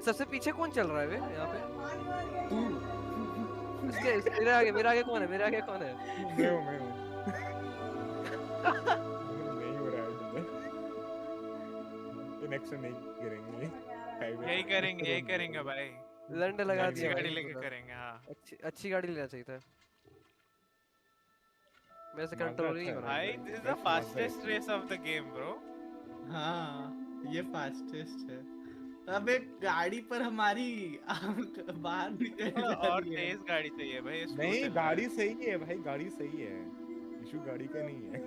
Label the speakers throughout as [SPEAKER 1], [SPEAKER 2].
[SPEAKER 1] सबसे पीछे कौन चल रहा है बे यहाँ पे?
[SPEAKER 2] तू।
[SPEAKER 1] मेरे आगे कौन है? मेरे आगे कौन है?
[SPEAKER 2] मैं हूँ नहीं हो रहा है मुझे। ये नेक्स्ट नहीं करेंगे,
[SPEAKER 3] यही करेंगे भाई।
[SPEAKER 1] लंड लगा
[SPEAKER 3] अच्छी
[SPEAKER 1] दिया
[SPEAKER 3] गाड़ी
[SPEAKER 1] भाई
[SPEAKER 3] लेके
[SPEAKER 1] पूरा।
[SPEAKER 3] करेंगे। हाँ
[SPEAKER 1] अच्छी गाड़ी लेना चाहिए था। मेरे से
[SPEAKER 2] माजदा
[SPEAKER 1] कंट्रोल ही
[SPEAKER 2] अच्छा
[SPEAKER 1] हो
[SPEAKER 2] है।
[SPEAKER 1] रहा
[SPEAKER 3] भाई,
[SPEAKER 1] है।
[SPEAKER 3] This is the
[SPEAKER 2] Best Mazda
[SPEAKER 3] fastest
[SPEAKER 2] है।
[SPEAKER 3] Race of the game bro.
[SPEAKER 4] हाँ ये फास्टेस्ट है। अबे गाड़ी पर हमारी आंख बाहर निकल जा
[SPEAKER 3] और
[SPEAKER 4] रही है।
[SPEAKER 3] तेज गाड़ी चाहिए भाई, स्लो
[SPEAKER 2] नहीं
[SPEAKER 3] चल रहा
[SPEAKER 2] गाड़ी
[SPEAKER 3] है।
[SPEAKER 2] सही है भाई, गाड़ी सही है, इशू गाड़ी का नहीं है।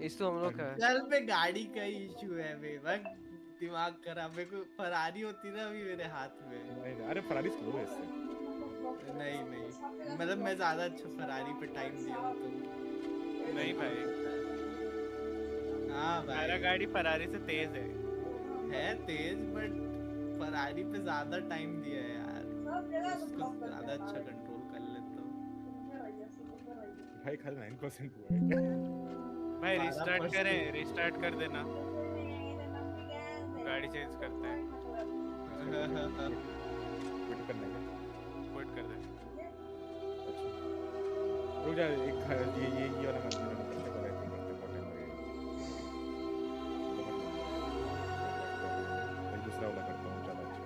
[SPEAKER 1] इस तो हम लोग का है।
[SPEAKER 4] चल पे गाड़ी का इशू है बे, बस दिमाग खराब। मेरे को फरारी होती ना अभी मेरे हाथ में।
[SPEAKER 2] नहीं अरे फरारी स्लो है इससे।
[SPEAKER 4] नहीं मतलब मैं ज्यादा अच्छा फरारी पे टाइम दिया हूँ तो।
[SPEAKER 3] नहीं भाई,
[SPEAKER 4] हाँ
[SPEAKER 3] मेरा
[SPEAKER 4] भाई
[SPEAKER 3] गाड़ी फरारी से तेज
[SPEAKER 4] है तेज, बट फरारी पे ज्यादा टाइम दिया है यार, उसको ज्यादा अच्छा कंट्रोल कर लेता हूँ।
[SPEAKER 2] भाई खाली 9% हुआ है क्या?
[SPEAKER 3] भाई।
[SPEAKER 4] 12%
[SPEAKER 3] रिस्टार्ट कर देना, गाड़ी चेंज करते हैं।
[SPEAKER 2] क्विट करने का।
[SPEAKER 3] क्विट कर दे।
[SPEAKER 2] अच्छा रुक जा, एक ये वाला मत करते, करते बहुत टाइम लगेगा। एक दूसरा वाला करता हूँ ज़्यादा अच्छा।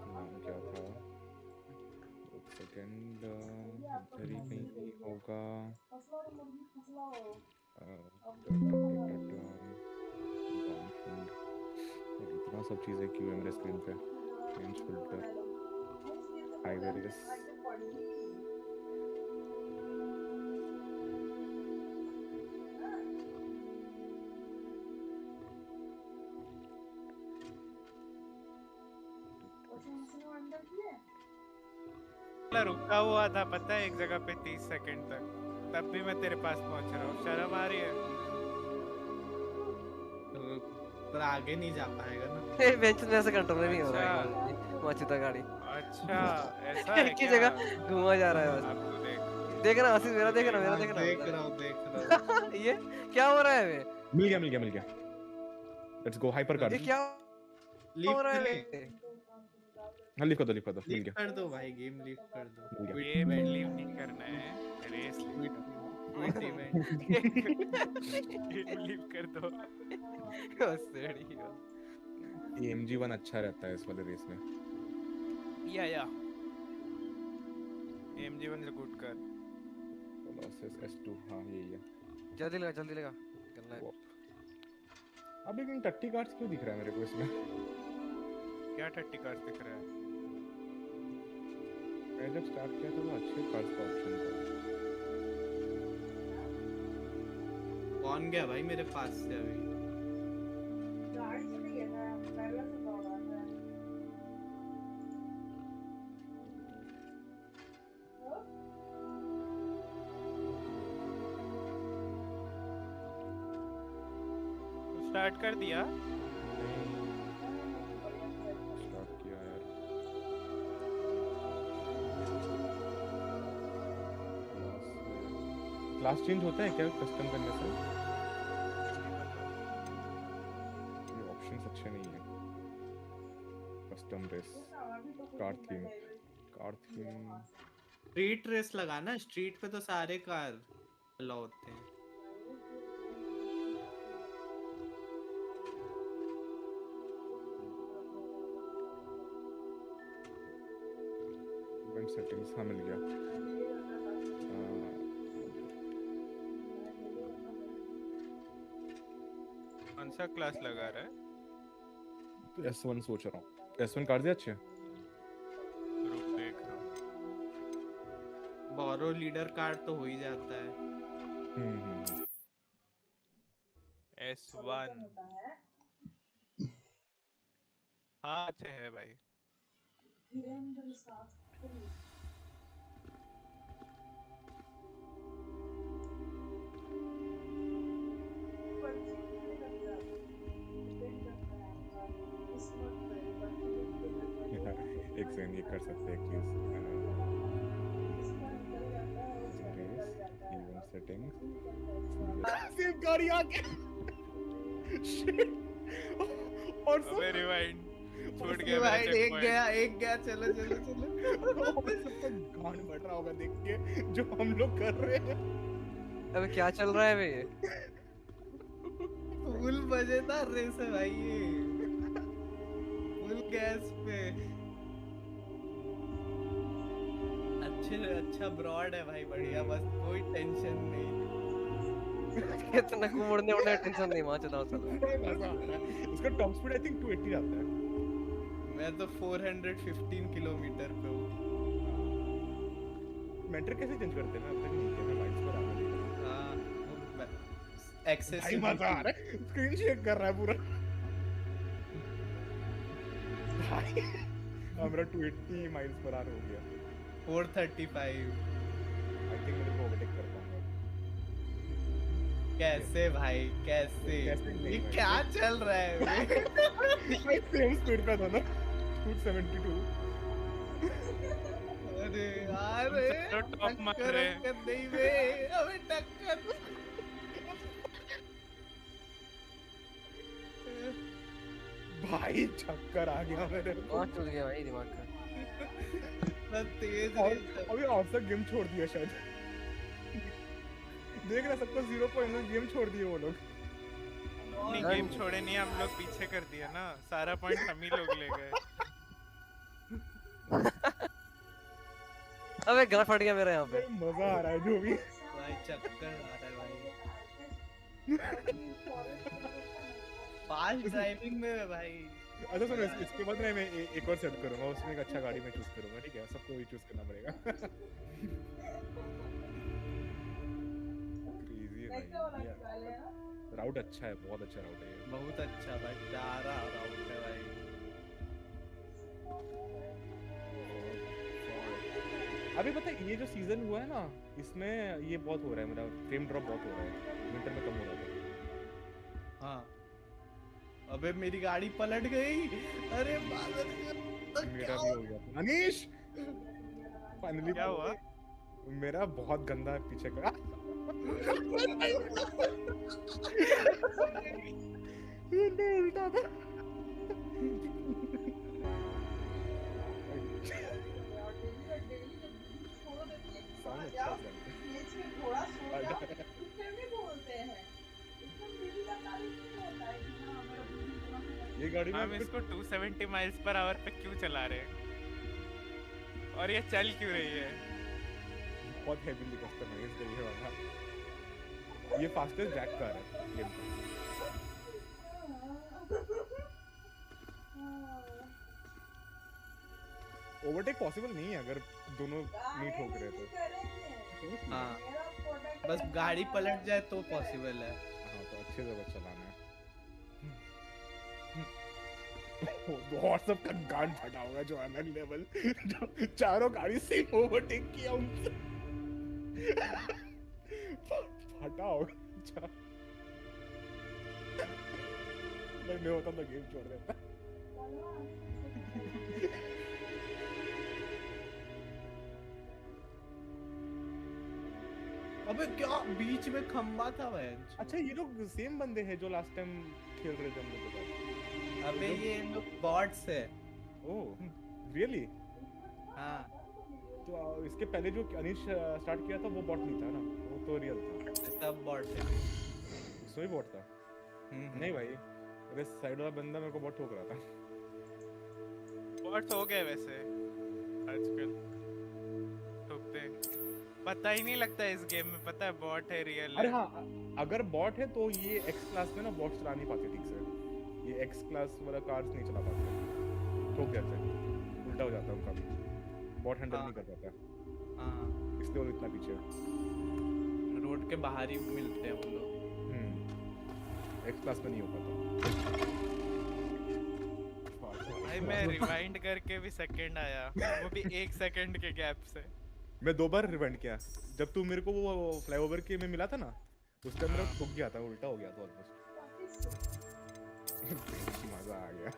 [SPEAKER 2] नाम क्या था? एक सेकेंड, इधर ही कहीं होगा। इतना सब चीज़ें क्यों है मेरे स्क्रीन पे? Change filter, highway race.
[SPEAKER 3] रुका हुआ था पता है एक जगह पे 30 सेकंड तक, तब भी मैं तेरे पास पहुंच रहा हूँ। शर्म आ रही है?
[SPEAKER 4] पर आगे नहीं जा पाएगा ना।
[SPEAKER 1] ए बेंच में ऐसे कंट्रोल नहीं हो रहा
[SPEAKER 3] अच्छा।
[SPEAKER 1] है माचिता गाड़ी।
[SPEAKER 3] अच्छा ऐसा है
[SPEAKER 1] एक ही
[SPEAKER 3] क्या?
[SPEAKER 1] जगह घुमा जा रहा है बस।
[SPEAKER 3] अब तू देख।
[SPEAKER 1] देखना आशीष, मेरा देखना
[SPEAKER 4] हाँ,
[SPEAKER 1] देखना।
[SPEAKER 4] देख रहा हूँ।
[SPEAKER 1] ये क्या हो रहा है बे?
[SPEAKER 2] मिल गया। Let's go hyper car.
[SPEAKER 1] ये क्या हो रहा है
[SPEAKER 4] ले
[SPEAKER 1] बे?
[SPEAKER 2] हाँ लिख दो मिल
[SPEAKER 4] लीव
[SPEAKER 2] गया।
[SPEAKER 4] कर दो भाई, गेम लीव कर दो।
[SPEAKER 2] मिल गया।
[SPEAKER 3] गेम लीव नहीं करना है, race leave
[SPEAKER 4] quit event.
[SPEAKER 3] Leave कर दो।
[SPEAKER 2] ये MG1 अच्छा रहता है इस वाले रेस में।
[SPEAKER 3] या MG1 is good car.
[SPEAKER 2] Colossus S2 हाँ यही है।
[SPEAKER 1] जल्दी लगा करना है।
[SPEAKER 2] अब लेकिन टट्टी कार्ड्स क्यों दिख रहा है मेरे को इसमें?
[SPEAKER 3] क्या 30 कार्स दिख रहा है?
[SPEAKER 2] मैं जब स्टार्ट किया था तो अच्छे कार्ड्स का ऑप्शन था।
[SPEAKER 4] कौन गया भाई मेरे पास से अभी?
[SPEAKER 3] स्टार्ट कर दिया?
[SPEAKER 2] स्टार्ट किया यार। क्लास चेंज होता है क्या कस्टम करने से? ये ऑप्शंस अच्छे नहीं है। Custom race, car theme.
[SPEAKER 4] Street race लगाना, स्ट्रीट पे तो सारे कार अलाउ होते हैं।
[SPEAKER 2] इवेंट सेटिंग्स हाँ मिल गया।
[SPEAKER 3] कौन सा क्लास लगा रहा है?
[SPEAKER 2] तो S1 सोच रहा हूँ। S1 कार्ड भी अच्छे हैं।
[SPEAKER 3] रुक देख रहा हूँ।
[SPEAKER 4] बोरो लीडर कार्ड तो हो ही जाता है।
[SPEAKER 3] S1 हाँ अच्छे है भाई।
[SPEAKER 2] एक सेकंड ये कर सकते हैं क्यूज। Event settings. सिर्फ गाड़ी आ गया। और सब
[SPEAKER 3] अबे रिवाइंड छूट गया मेरा
[SPEAKER 4] Divide, एक
[SPEAKER 3] checkpoint।
[SPEAKER 4] गया चलो चलो चलो।
[SPEAKER 2] और सबका गांड फट रहा होगा देख के जो हम लोग कर रहे हैं।
[SPEAKER 1] अबे क्या चल रहा है बे ये?
[SPEAKER 4] फुल मजेदार रेस है भाई ये, फुल गैस पे। अच्छा ब्रॉड है भाई, बढ़िया, बस कोई टेंशन नहीं।
[SPEAKER 1] इतना मुड़ने उड़ने टेंशन नहीं वहां चलाओ चलो।
[SPEAKER 2] मजा आता है। उसका टॉप स्पीड आई थिंक 280 आता है।
[SPEAKER 4] मैं तो 415 किलोमीटर पे हूँ।
[SPEAKER 2] मेंटर कैसे चेंज करते हैं? मैं अब तक नहीं किया, मैं माइल्स पर आ गया।
[SPEAKER 4] हाँ, एक्सेस
[SPEAKER 2] भाई मजा आ रहा है, स्क्रीन शेक कर रहा है पूरा। भाई हमारा 280 माइल्स पर आवर हो गया।
[SPEAKER 4] 435।
[SPEAKER 2] आई थिंक मेरे को ओवरटेक कर पाऊंगा।
[SPEAKER 4] कैसे भाई कैसे?
[SPEAKER 2] कैसे नहीं
[SPEAKER 4] ये
[SPEAKER 2] भाई?
[SPEAKER 4] क्या चल रहा है बे?
[SPEAKER 2] सेम स्पीड पे था ना, 272।
[SPEAKER 4] अरे यार
[SPEAKER 3] तो टॉप मार रहे हैं।
[SPEAKER 4] टक्कर नहीं बे, अबे टक्कर।
[SPEAKER 2] भाई चक्कर आ गया मेरे को।
[SPEAKER 1] दिमाग चल गया भाई दिमाग का।
[SPEAKER 4] इतना तेज
[SPEAKER 2] और
[SPEAKER 4] रेस है।
[SPEAKER 2] अभी ऑफ द गेम छोड़ दिया शायद। देख रहा सबको 0 पॉइंट गेम छोड़ दिए वो लोग।
[SPEAKER 3] नहीं गेम छोड़े नहीं, हम लोग पीछे कर दिया ना, सारा पॉइंट हम ही लोग ले गए।
[SPEAKER 1] अबे गला फट गया मेरा यहाँ पे।
[SPEAKER 2] मजा आ रहा है जो भी।
[SPEAKER 4] भाई चक्कर आ रहा है भाई। फास्ट ड्राइविंग में है भाई।
[SPEAKER 2] अच्छा सुनो, इसके बाद ना मैं एक और सेट करूंगा, उसमें एक अच्छा गाड़ी मैं चूज करूंगा, ठीक है? सबको वही चूज करना पड़ेगा। क्रेजी है भाई। राउट अच्छा है, बहुत अच्छा राउट है ये।
[SPEAKER 4] बहुत अच्छा भाई, प्यारा राउट है भाई।
[SPEAKER 2] अभी पता है ये जो सीजन हुआ है ना, इसमें ये बहुत हो रहा है, मेरा फ्रेम ड्रॉप बहुत हो रहा है, विंटर में कम हो रहा था।
[SPEAKER 4] हाँ, अबे मेरी गाड़ी पलट गई। अरे बादल
[SPEAKER 2] मेरा भी हो गया अनीश, फाइनली
[SPEAKER 3] क्या हुआ?
[SPEAKER 2] मेरा बहुत गंदा है पीछे का। ये नहीं उल्टा था। साउंड अच्छा था। ये गाड़ी
[SPEAKER 3] हम
[SPEAKER 2] में
[SPEAKER 3] इसको 270 माइल्स पर आवर पे क्यों चला रहे हैं? और ये चल क्यों रही है?
[SPEAKER 2] बहुत हेवीली कस्टमाइज करी है वाला। ये फास्टेस्ट जैक कार है गेम का। ओवरटेक पॉसिबल नहीं है अगर दोनों मीट हो गए तो।
[SPEAKER 4] हाँ, बस गाड़ी पलट जाए तो पॉसिबल है।
[SPEAKER 2] हाँ तो अच्छे से बस चलाना है। और सबका गांड फटा होगा जो अलग लेवल, जो चारों गाड़ी से ओवरटेक किया उनसे। फटा होगा। मैं होता तो गेम छोड़ देता।
[SPEAKER 4] अबे क्या बीच में खंबा था भाई?
[SPEAKER 2] अच्छा ये लोग सेम बंदे हैं जो लास्ट टाइम खेल रहे थे हम लोग के साथ।
[SPEAKER 4] अबे ये लोग बॉट्स है।
[SPEAKER 2] Oh really?
[SPEAKER 4] हाँ,
[SPEAKER 2] तो इसके पहले जो अनीश स्टार्ट किया था वो बॉट नहीं था ना, वो तो रियल था।
[SPEAKER 4] सब बॉट है।
[SPEAKER 2] इसमें भी बॉट था? नहीं भाई, अरे साइड वाला बंदा मेरे को बहुत ठोक रहा था।
[SPEAKER 3] बॉट्स हो गए वैसे आजकल, ठोकते पता ही नहीं लगता इस गेम में, पता है बॉट है रियल
[SPEAKER 2] अरे
[SPEAKER 3] है।
[SPEAKER 2] हाँ, अगर बॉट है तो ये एक्स क्लास में ना बॉट चला नहीं पाते ठीक से। ये एक्स क्लास वाला कार्स नहीं चला पाते, ठोक जाते हैं, उल्टा हो जाता है उनका भी, बॉट हैंडल नहीं कर पाता,
[SPEAKER 4] हाँ,
[SPEAKER 2] इसलिए वो इतना पीछे है।
[SPEAKER 4] रोड के बाहर ही मिलते हैं वो लोग।
[SPEAKER 2] एक्स क्लास में नहीं हो पाता।
[SPEAKER 3] भाई मैं रिवाइंड करके भी सेकंड आया, वो भी 1 सेकंड के गैप से।
[SPEAKER 2] मैं 2 बार रिवाइंड किया, जब तू मेरे को वो फ्लाईओवर के में मिला था ना, उस टाइम मेरा ठुक गया था, उल्टा हो गया था ऑलमोस्ट। मजा आ गया।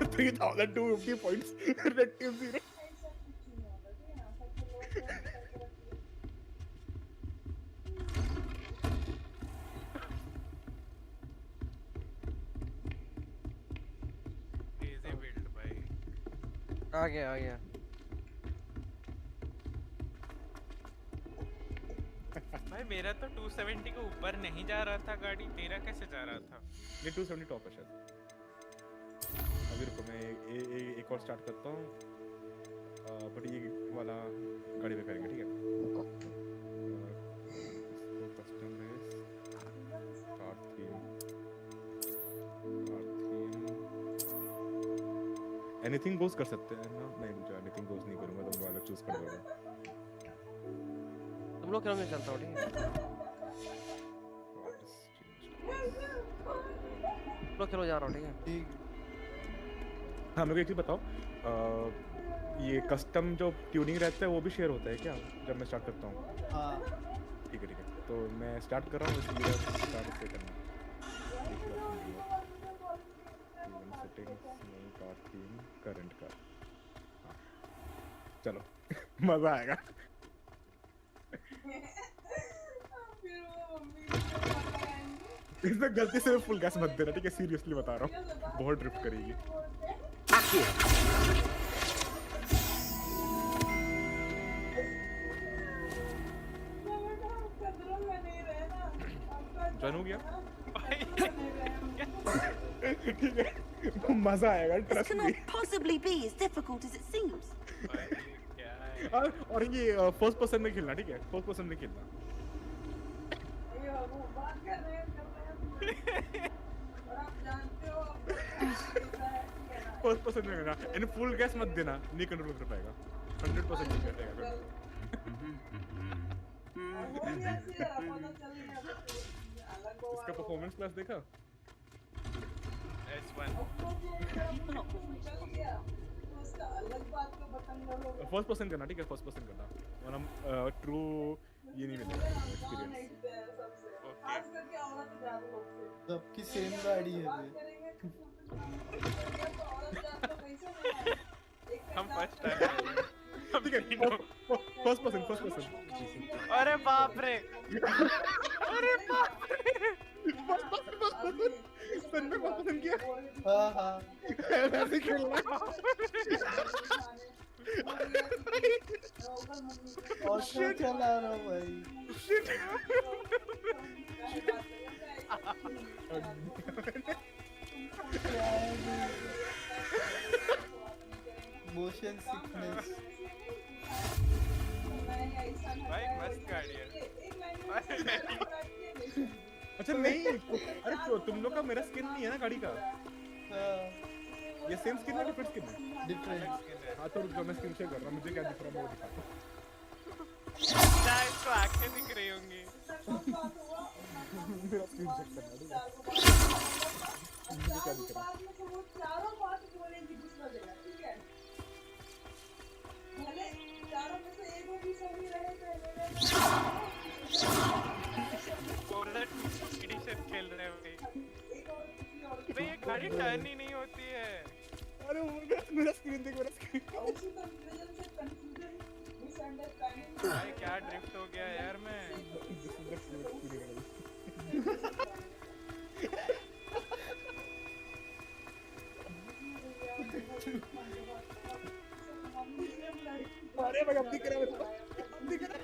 [SPEAKER 2] 3250 पॉइंट्स, रेड टीम 0।
[SPEAKER 1] आ गया
[SPEAKER 3] भाई मेरा तो 270 के ऊपर नहीं जा रहा था गाड़ी, तेरा कैसे जा रहा था?
[SPEAKER 2] ये 270 टॉप है शायद। अभी रुको मैं एक और स्टार्ट करता हूँ। बट ये वाला गाड़ी पे करेंगे, ठीक है? इसको custom race car theme anything goes कर सकते हैं ना? नहीं, मुझे एनीथिंग गोज नहीं करूंगा, तो वाला चूज कर लूंगा।
[SPEAKER 1] तुम लोग क्या चलता हो, ठीक है? तुम लोग खेलो जा रहा हो, ठीक है?
[SPEAKER 4] ठीक।
[SPEAKER 2] हाँ, मेरे को एक चीज बताओ, ये कस्टम जो ट्यूनिंग रहता है वो भी शेयर होता है क्या जब मैं स्टार्ट करता हूँ?
[SPEAKER 4] हाँ
[SPEAKER 2] ठीक है, तो मैं स्टार्ट कर रहा हूँ, इसलिए स्टार्ट से करना। सेटिंग्स में कार थीम करंट कार। हाँ चलो मजा आएगा। इसमें गलती से फुल गैस मत देना, ठीक है? सीरियसली बता रहा हूँ, बहुत ड्रिफ्ट करेगी। जॉइन हो गया? ठीक है, मजा आएगा,
[SPEAKER 5] This
[SPEAKER 2] trust me.
[SPEAKER 5] cannot possibly be as difficult as it seems.
[SPEAKER 3] भाई क्या है?
[SPEAKER 2] और ये फर्स्ट पर्सन में खेलना, ठीक है? फर्स्ट पर्सन में खेलना। फर्स्ट पर्सन में खेलना, एंड फुल गैस मत देना, नहीं कंट्रोल कर पाएगा। 100% नहीं कर पाएगा। इसका परफॉर्मेंस क्लास देखा?
[SPEAKER 3] S1
[SPEAKER 2] फर्स्ट पर्सन करना, ठीक है? फर्स्ट पर्सन करना, वरना ट्रू ये नहीं मिलेगा एक्सपीरियंस।
[SPEAKER 3] ओके
[SPEAKER 4] सबकी सेम गाड़ी है ये।
[SPEAKER 3] हम फर्स्ट टाइम
[SPEAKER 2] ठीक है, फर्स्ट पर्सन।
[SPEAKER 3] अरे बाप रे अरे बाप रे
[SPEAKER 2] सन में फर्स्ट पर्सन किया।
[SPEAKER 4] हाँ हाँ
[SPEAKER 2] ऐसे खेलना।
[SPEAKER 4] ऑटो चला रहा हूँ भाई। Motion sickness.
[SPEAKER 3] भाई मस्त गाड़ी है।
[SPEAKER 2] अच्छा नहीं, अरे तुम लोग का मेरा स्किन नहीं है ना गाड़ी का? ये सेम स्किन है, डिफरेंट स्किन है?
[SPEAKER 4] डिफरेंट।
[SPEAKER 2] हाँ तो रुक जाओ, मैं स्क्रीन शेयर कर रहा हूँ, मुझे क्या दिख रहा है मैं वो दिखाता हूँ।
[SPEAKER 3] शायद तो आंखें दिख रही होंगी।
[SPEAKER 2] मेरा स्क्रीन शेयर करना, ठीक है? मुझे क्या दिख रहा है?
[SPEAKER 3] एडिशन खेल रहे हैं भाई। ये गाड़ी टर्न ही नहीं होती है।
[SPEAKER 2] अरे मेरा स्क्रीन देख, मेरा स्क्रीन।
[SPEAKER 3] भाई क्या ड्रिफ्ट हो गया यार मैं।
[SPEAKER 2] अरे भाई अब दिख रहा है मेरे को, अब दिख रहा है।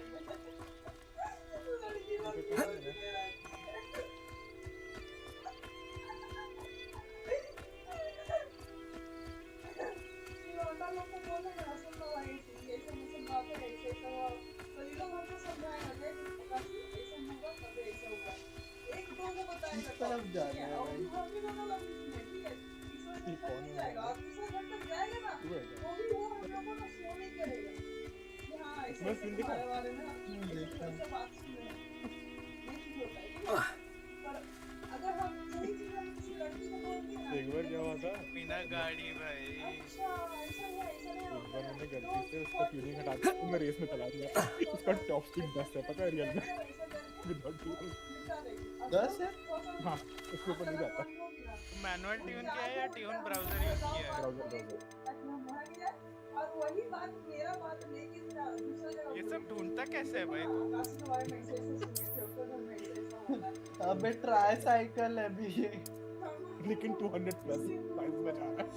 [SPEAKER 4] किस तरफ जा रहे हैं भाई?
[SPEAKER 2] ये कौन है? मैं स्क्रीन दिखा?
[SPEAKER 4] देखा।
[SPEAKER 2] एक बार क्या हुआ था,
[SPEAKER 3] बिना गाड़ी भाई।
[SPEAKER 2] एक बार मैंने गलती से उसका ट्यूनिंग हटा के मैं रेस में चला दिया। उसका टॉप स्पीड 10 है, पता है रियल में? विदाउट ट्यूनिंग
[SPEAKER 4] 10 है?
[SPEAKER 2] हाँ, उसके ऊपर नहीं जाता।
[SPEAKER 3] मैनुअल ट्यून किया है या ट्यून ब्राउजर यूज किया है?
[SPEAKER 2] ब्राउजर।
[SPEAKER 3] ये सब ढूंढता कैसे है भाई तू?
[SPEAKER 4] अबे ट्राई साइकिल है भी ये।
[SPEAKER 2] लेकिन 200 प्लस प्राइस में जा रहा है।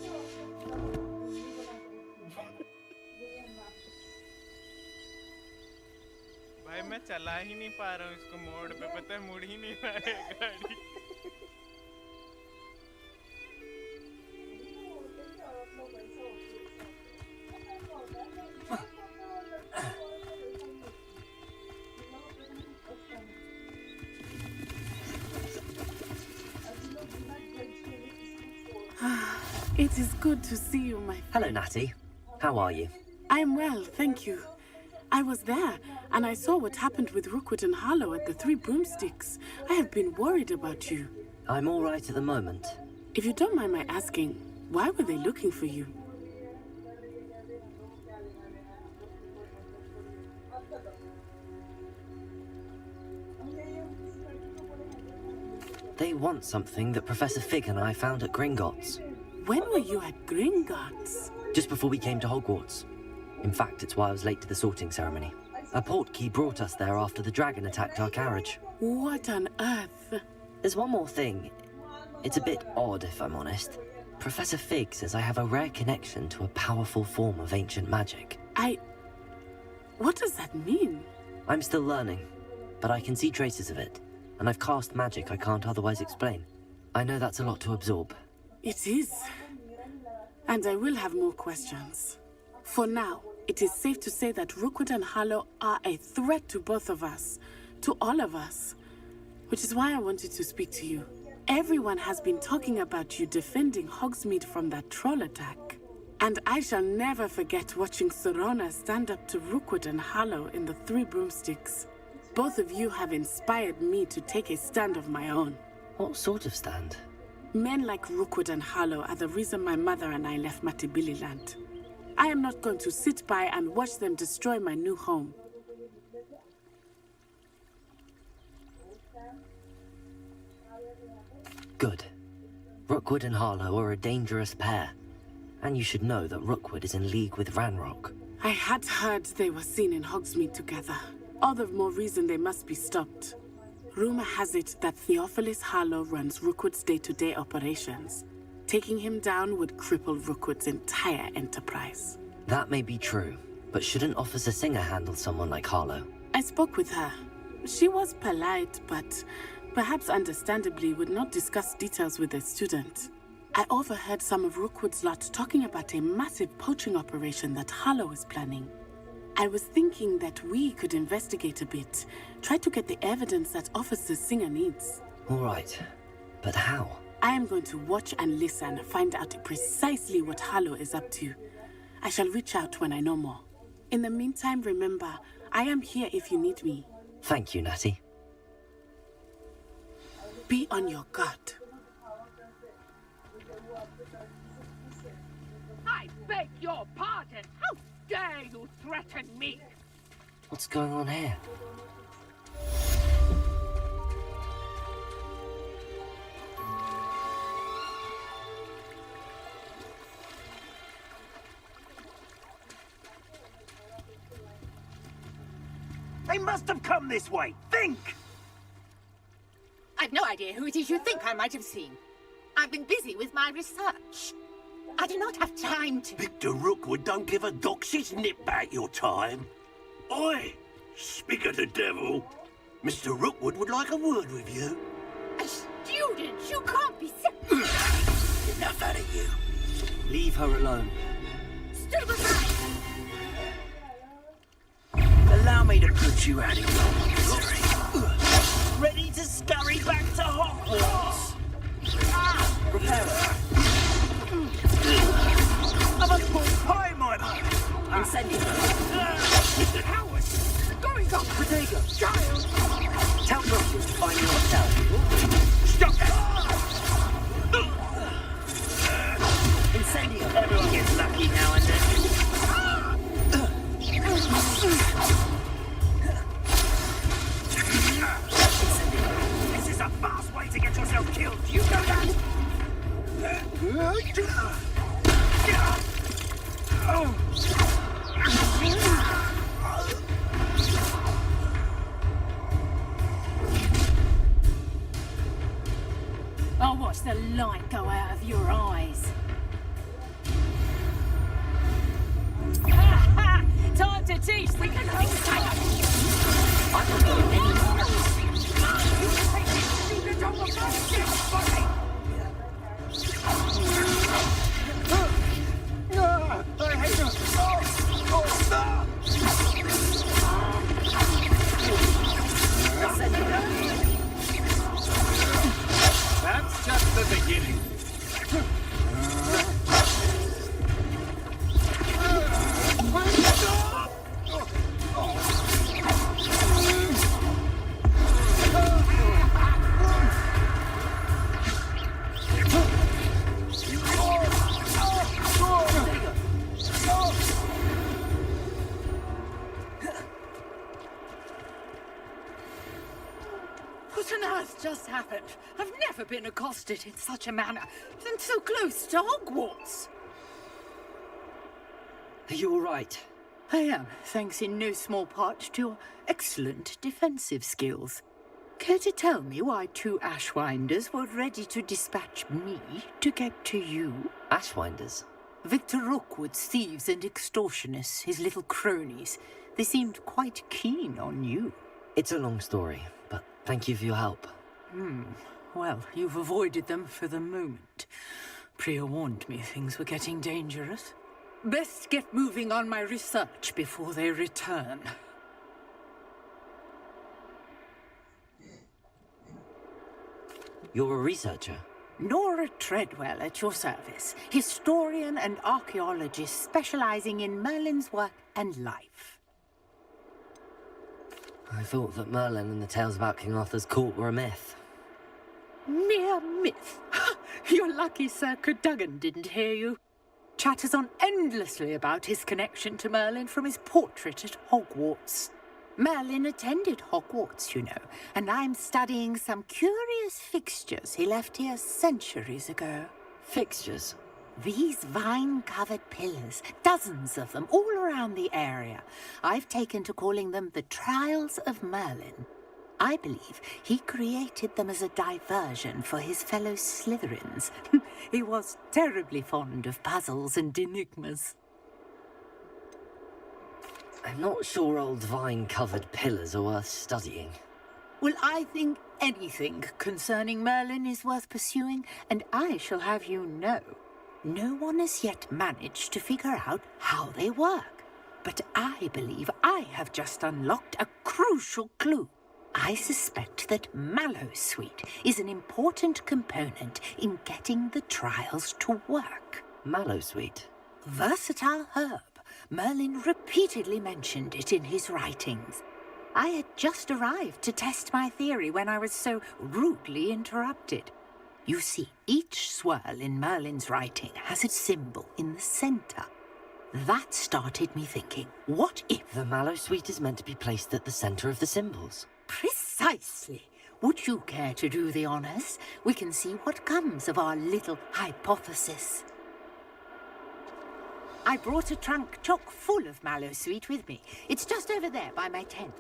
[SPEAKER 3] भाई मैं चला ही नहीं पा रहा हूँ इसको मोड़ पे, पता है मुड़ ही नहीं रहा है गाड़ी।
[SPEAKER 6] It is good to see you, my
[SPEAKER 7] Hello, Natty. How are you?
[SPEAKER 6] I'm well, thank you. I was there, and I saw what happened with Rookwood and Harlow at the Three Broomsticks. I have been worried about you.
[SPEAKER 7] I'm all right at the moment.
[SPEAKER 6] If you don't mind my asking, why were they looking for you?
[SPEAKER 7] They want something that Professor Fig and I found at Gringotts.
[SPEAKER 6] When were you at Gringotts?
[SPEAKER 7] Just before we came to Hogwarts. In fact, it's why I was late to the sorting ceremony. A portkey brought us there after the dragon attacked our carriage.
[SPEAKER 6] What on earth?
[SPEAKER 7] There's one more thing. It's a bit odd, if I'm honest. Professor Fig says I have a rare connection to a powerful form of ancient magic.
[SPEAKER 6] What does that mean?
[SPEAKER 7] I'm still learning, but I can see traces of it, and I've cast magic I can't otherwise explain. I know that's a lot to absorb.
[SPEAKER 6] It is. And I will have more questions. For now, it is safe to say that Rookwood and Harlow are a threat to both of us, to all of us. Which is why I wanted to speak to you. Everyone has been talking about you defending Hogsmeade from that troll attack. And I shall never forget watching Sorona stand up to Rookwood and Harlow in the Three Broomsticks. Both of you have inspired me to take a stand of my own.
[SPEAKER 7] What sort of stand?
[SPEAKER 6] Men like Rookwood and Harlow are the reason my mother and I left Matibililand. I am not going to sit by and watch them destroy my new home.
[SPEAKER 7] Good. Rookwood and Harlow are a dangerous pair. And you should know that Rookwood is in league with Ranrock.
[SPEAKER 6] I had heard they were seen in Hogsmeade together. All the more reason they must be stopped. Rumor has it that Theophilus Harlow runs Rookwood's day-to-day operations. Taking him down would cripple Rookwood's entire enterprise.
[SPEAKER 7] That may be true, but shouldn't Officer Singer handle someone like Harlow?
[SPEAKER 6] I spoke with her. She was polite, but perhaps understandably would not discuss details with a student. I overheard some of Rookwood's lot talking about a massive poaching operation that Harlow is planning. I was thinking that we could investigate a bit, try to get the evidence that Officer Singer needs.
[SPEAKER 7] All right, but how?
[SPEAKER 6] I am going to watch and listen, find out precisely what Harlow is up to. I shall reach out when I know more. In the meantime, remember, I am here if you need me.
[SPEAKER 7] Thank you, Natty.
[SPEAKER 6] Be on your guard.
[SPEAKER 8] I beg your pardon! How dare you threaten me?
[SPEAKER 7] What's going on here?
[SPEAKER 9] They must have come this way. Think!
[SPEAKER 8] I've no idea who it is you think I might have seen. I've been busy with my research. I do not have time to...
[SPEAKER 9] Victor Rookwood don't give a doxy's nip back your time. Oi! Speak of the devil. Mr. Rookwood would like a word with you.
[SPEAKER 8] A student? You can't be
[SPEAKER 9] Enough out of you.
[SPEAKER 7] Leave her alone.
[SPEAKER 8] Stood aside!
[SPEAKER 9] Allow me to put you out of your misery. Ready to scurry back to Hogwarts. Prepare her. I must pull pie, my man.
[SPEAKER 7] Incendio.
[SPEAKER 9] Howard! Going up!
[SPEAKER 7] Protego. Giles! Tell Russians to find you a hotel.
[SPEAKER 9] Stop that!
[SPEAKER 7] Incendio.
[SPEAKER 9] Everyone gets lucky now and then. This is a fast way to get yourself killed. You know that?
[SPEAKER 8] I'll watch the light go out of your eyes. Time to teach the
[SPEAKER 7] I'm not going anywhere.
[SPEAKER 9] That's just the beginning.
[SPEAKER 8] What on earth just happened? I've never been accosted in such a manner, and so close to Hogwarts.
[SPEAKER 7] Are you all right?
[SPEAKER 8] I am, thanks in no small part to your excellent defensive skills. Care to tell me why 2 Ashwinders were ready to dispatch me to get to you?
[SPEAKER 7] Ashwinders?
[SPEAKER 8] Victor Rookwood's thieves and extortionists, his little cronies. They seemed quite keen on you.
[SPEAKER 7] It's a long story, but thank you for your help.
[SPEAKER 8] Well, you've avoided them for the moment. Priya warned me things were getting dangerous. Best get moving on my research before they return.
[SPEAKER 7] You're a researcher?
[SPEAKER 8] Nora Treadwell at your service, historian and archaeologist specializing in Merlin's work and life.
[SPEAKER 7] I thought that Merlin and the tales about King Arthur's court were a myth.
[SPEAKER 8] Mere myth. You're lucky Sir Cadogan didn't hear you. Chatters on endlessly about his connection to Merlin from his portrait at Hogwarts. Merlin attended Hogwarts, you know, and I'm studying some curious fixtures he left here centuries ago.
[SPEAKER 7] Fixtures?
[SPEAKER 8] These vine-covered pillars, dozens of them all around the area. I've taken to calling them the Trials of Merlin. I believe he created them as a diversion for his fellow Slytherins. He was terribly fond of puzzles and enigmas.
[SPEAKER 7] I'm not sure old vine-covered pillars are worth studying.
[SPEAKER 8] Well, I think anything concerning Merlin is worth pursuing, and I shall have you know, no one has yet managed to figure out how they work. But I believe I have just unlocked a crucial clue. I suspect that Mallowsweet is an important component in getting the trials to work.
[SPEAKER 7] Mallowsweet?
[SPEAKER 8] Versatile herb. Merlin repeatedly mentioned it in his writings. I had just arrived to test my theory when I was so rudely interrupted. You see, each swirl in Merlin's writing has its symbol in the centre. That started me thinking, what if...
[SPEAKER 7] The Mallowsweet is meant to be placed at the centre of the symbols.
[SPEAKER 8] Precisely. Would you care to do the honours? We can see what comes of our little hypothesis. I brought a trunk chock full of Mallowsweet with me. It's just over there by my tent.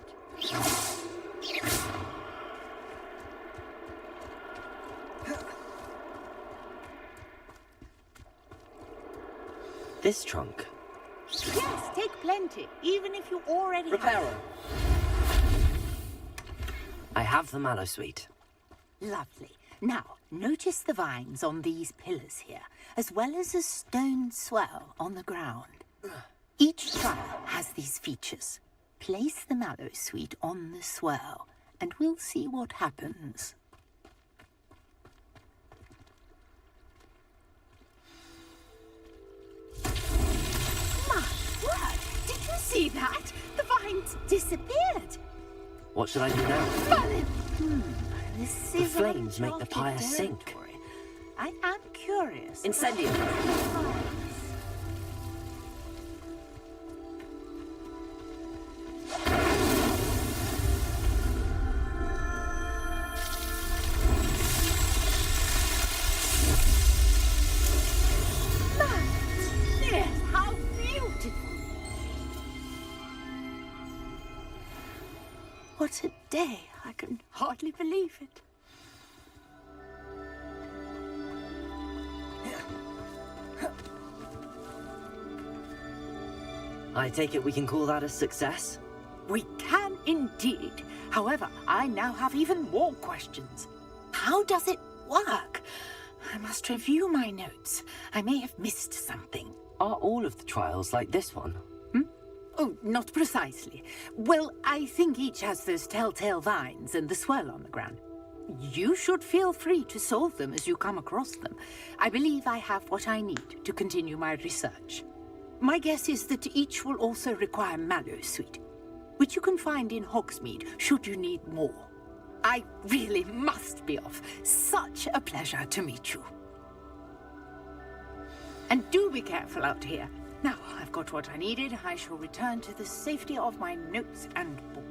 [SPEAKER 7] This trunk?
[SPEAKER 8] Yes, take plenty, even if you already
[SPEAKER 7] Reparo. I have the Mallowsweet.
[SPEAKER 8] Lovely. Now, notice the vines on these pillars here, as well as a stone swirl on the ground. Each trial has these features. Place the Mallowsweet on the swirl, and we'll see what happens. My word! Did you see that? The vines disappeared.
[SPEAKER 7] What should I do now?
[SPEAKER 8] Merlin! This
[SPEAKER 7] The
[SPEAKER 8] is
[SPEAKER 7] flames make the
[SPEAKER 8] uncharted
[SPEAKER 7] pyre sink.
[SPEAKER 8] territory. I am curious.
[SPEAKER 7] Incendio!
[SPEAKER 8] Yes, how beautiful! What a day! I can hardly believe it.
[SPEAKER 7] I take it we can call that a success?
[SPEAKER 8] We can indeed. However, I now have even more questions. How does it work? I must review my notes. I may have missed something.
[SPEAKER 7] Are all of the trials like this one?
[SPEAKER 8] Oh, not precisely. Well, I think each has those telltale vines and the swirl on the ground. You should feel free to solve them as you come across them. I believe I have what I need to continue my research. My guess is that each will also require mallow sweet, which you can find in Hogsmeade should you need more. I really must be off. Such a pleasure to meet you. And do be careful out here. Now I've got what I needed, I shall return to the safety of my notes and books.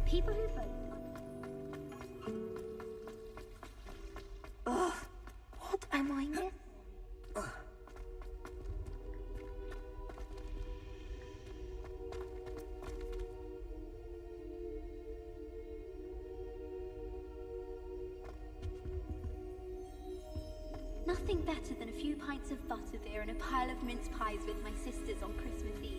[SPEAKER 10] People who vote. Ugh, what am I missing? Nothing better than a few pints of butterbeer and a pile of mince pies with my sisters on Christmas Eve.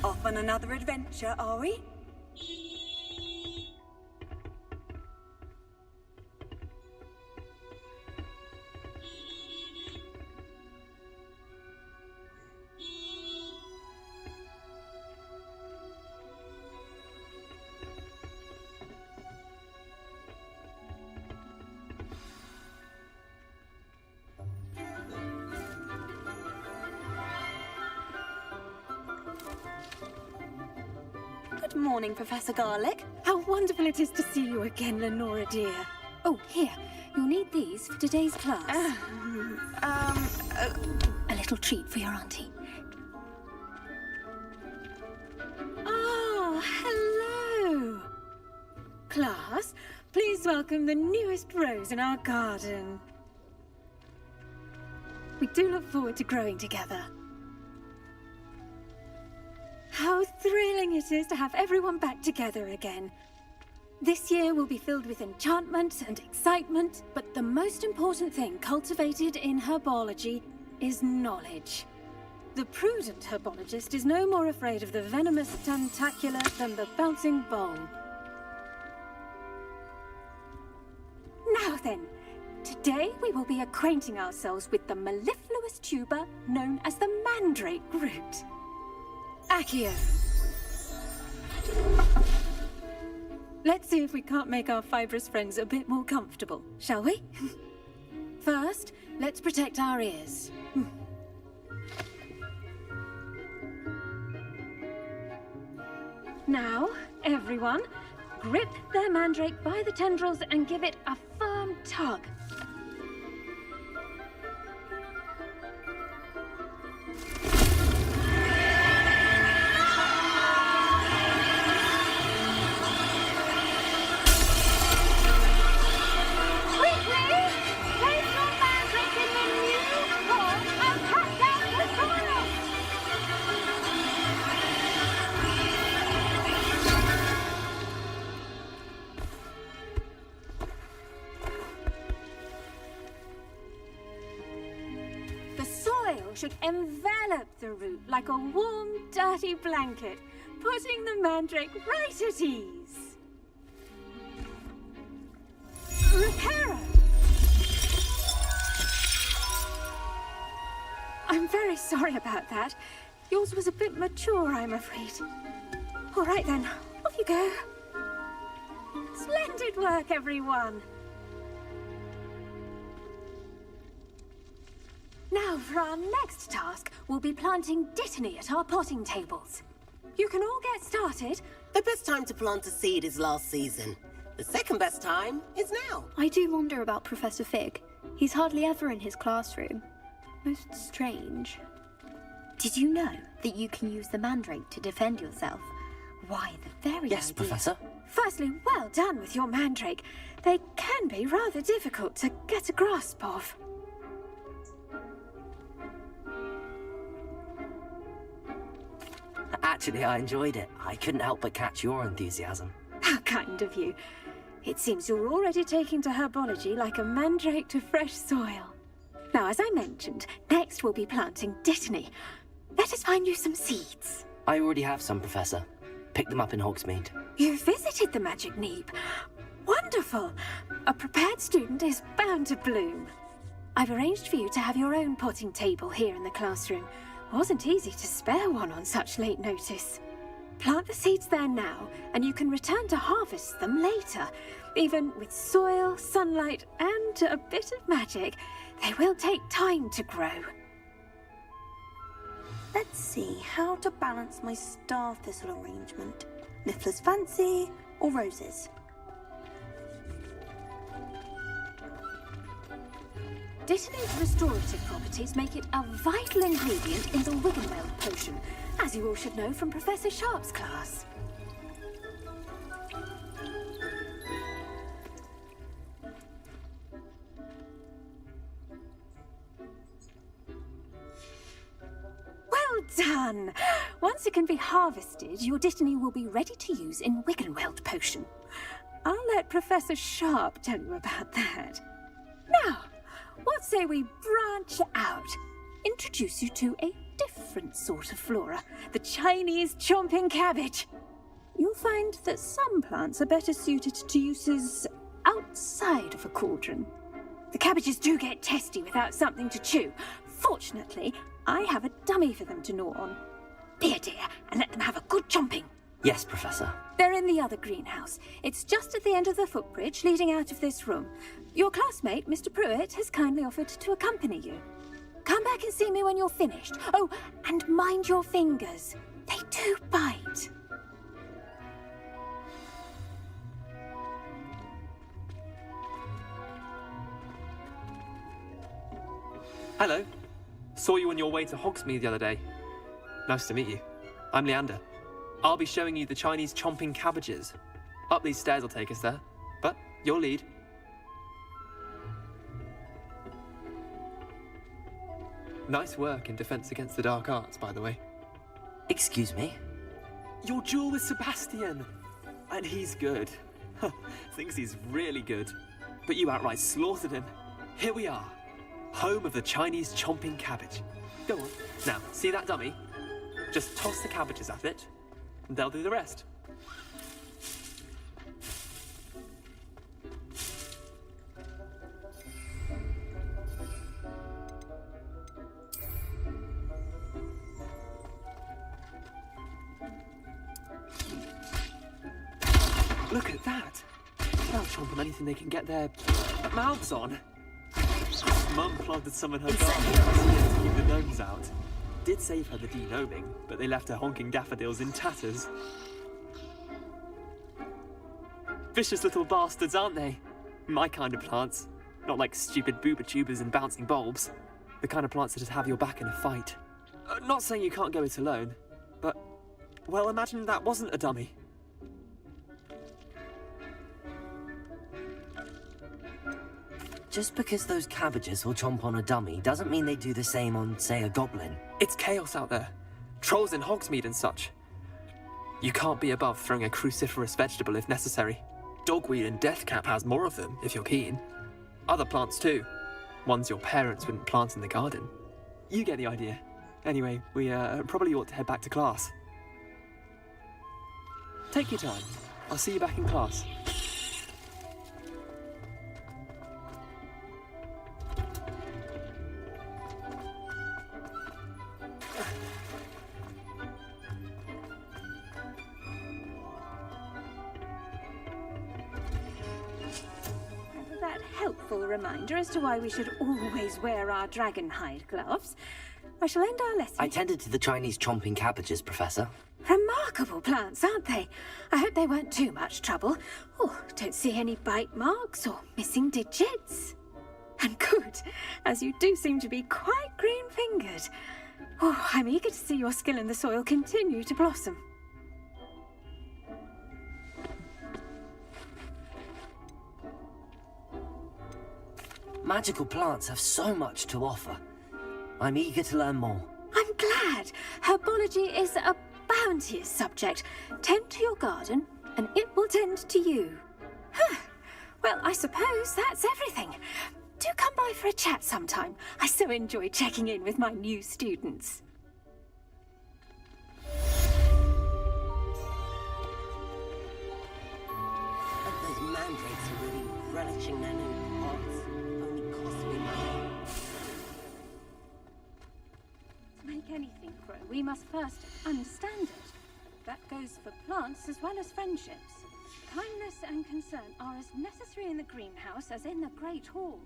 [SPEAKER 5] Off on another adventure, are we? Good morning, Professor Garlick.
[SPEAKER 10] How wonderful it is to see you again, Lenora dear. Oh, here. You'll need these for today's class. A little treat for your auntie. Oh, hello. Class, please welcome the newest rose in our garden. We do look forward to growing together. How thrilling it is to have everyone back together again. This year will be filled with enchantment and excitement, but the most important thing cultivated in herbology is knowledge. The prudent herbologist is no more afraid of the venomous tentacula than the bouncing bowl. Now then, today we will be acquainting ourselves with the mellifluous tuber known as the mandrake root. AQUOO. Let's see if we can't make our fibrous friends a bit more comfortable, shall we? First, let's protect our ears. Now, everyone, grip their mandrake by the tendrils and give it a firm tug. Should envelop the root like a warm, dirty blanket, putting the mandrake right at ease. Reparo! I'm very sorry about that. Yours was a bit mature, I'm afraid. All right then, off you go. Splendid work, everyone. Now, for our next task, we'll be planting dittany at our potting tables. You can all get started.
[SPEAKER 11] The best time to plant a seed is last season. The second best time is now.
[SPEAKER 12] I do wonder about Professor Fig. He's hardly ever in his classroom. Most strange.
[SPEAKER 8] Did you know that you can use the mandrake to defend yourself? Why, the very
[SPEAKER 7] Yes,
[SPEAKER 8] idea...
[SPEAKER 7] Professor.
[SPEAKER 10] Firstly, well done with your mandrake. They can be rather difficult to get a grasp of.
[SPEAKER 7] Actually, I enjoyed it. I couldn't help but catch your enthusiasm.
[SPEAKER 10] How kind of you. It seems you're already taking to herbology like a mandrake to fresh soil. Now, as I mentioned, next we'll be planting dittany. Let us find you some seeds.
[SPEAKER 7] I already have some, Professor. Picked them up in Hogsmeade.
[SPEAKER 10] You visited the Magic Neeb. Wonderful. A prepared student is bound to bloom. I've arranged for you to have your own potting table here in the classroom. Wasn't easy to spare one on such late notice. Plant the seeds there now, and you can return to harvest them later. Even with soil, sunlight, and a bit of magic, they will take time to grow.
[SPEAKER 13] Let's see how to balance my star thistle arrangement. Niffler's Fancy or roses?
[SPEAKER 10] Dittany's restorative properties make it a vital ingredient in the Wiggenweld potion, as you all should know from Professor Sharp's class. Well done! Once it can be harvested, your dittany will be ready to use in Wiggenweld potion. I'll let Professor Sharp tell you about that. Now, what say we branch out? Introduce you to a different sort of flora, the Chinese chomping cabbage. You'll find that some plants are better suited to uses outside of a cauldron. The cabbages do get testy without something to chew. Fortunately, I have a dummy for them to gnaw on. Be a dear and let them have a good chomping.
[SPEAKER 7] Yes, Professor.
[SPEAKER 10] They're in the other greenhouse. It's just at the end of the footbridge leading out of this room. Your classmate, Mr. Pruitt, has kindly offered to accompany you. Come back and see me when you're finished. Oh, and mind your fingers. They do bite.
[SPEAKER 14] Hello. Saw you on your way to Hogsmeade the other day. Nice to meet you. I'm Leander. I'll be showing you the Chinese chomping cabbages. Up these stairs will take us there, but you'll lead. Nice work in Defense Against the Dark Arts, by the way.
[SPEAKER 7] Excuse me?
[SPEAKER 14] Your duel with Sebastian! And he's good. Thinks he's really good. But you outright slaughtered him. Here we are. Home of the Chinese chomping cabbage. Go on. Now, see that dummy? Just toss the cabbages at it, and they'll do the rest. Look at that! They'll chomp on anything they can get their mouths on. Mum planted some in her garden to keep the gnomes out. Did save her the de-gnoming, but they left her honking daffodils in tatters. Vicious little bastards, aren't they? My kind of plants. Not like stupid booba tubers and bouncing bulbs. The kind of plants that just have your back in a fight. Not saying you can't go it alone, but, well, imagine that wasn't a dummy.
[SPEAKER 7] Just because those cabbages will chomp on a dummy doesn't mean they do the same on, say, a goblin.
[SPEAKER 14] It's chaos out there. Trolls in Hogsmeade and such. You can't be above throwing a cruciferous vegetable if necessary. Dogweed and deathcap has more of them, if you're keen. Other plants too. Ones your parents wouldn't plant in the garden. You get the idea. Anyway, we probably ought to head back to class. Take your time. I'll see you back in class.
[SPEAKER 10] Helpful reminder as to why we should always wear our dragon hide gloves. I shall end our lesson.
[SPEAKER 7] I tended to the Chinese chomping cabbages, Professor.
[SPEAKER 10] Remarkable plants, aren't they? I hope they weren't too much trouble. Oh, don't see any bite marks or missing digits. And good, as you do seem to be quite green-fingered. Oh, I'm eager to see your skill in the soil continue to blossom.
[SPEAKER 7] Magical plants have so much to offer. I'm eager to learn more.
[SPEAKER 10] I'm glad. Herbology is a bounteous subject. Tend to your garden, and it will tend to you. Huh. Well, I suppose that's everything. Do come by for a chat sometime. I so enjoy checking in with my new students.
[SPEAKER 11] Those mandrakes are really relishing their new pots. Only cost me money.
[SPEAKER 10] To make anything grow, we must first understand it. That goes for plants as well as friendships. Kindness and concern are as necessary in the greenhouse as in the Great Hall.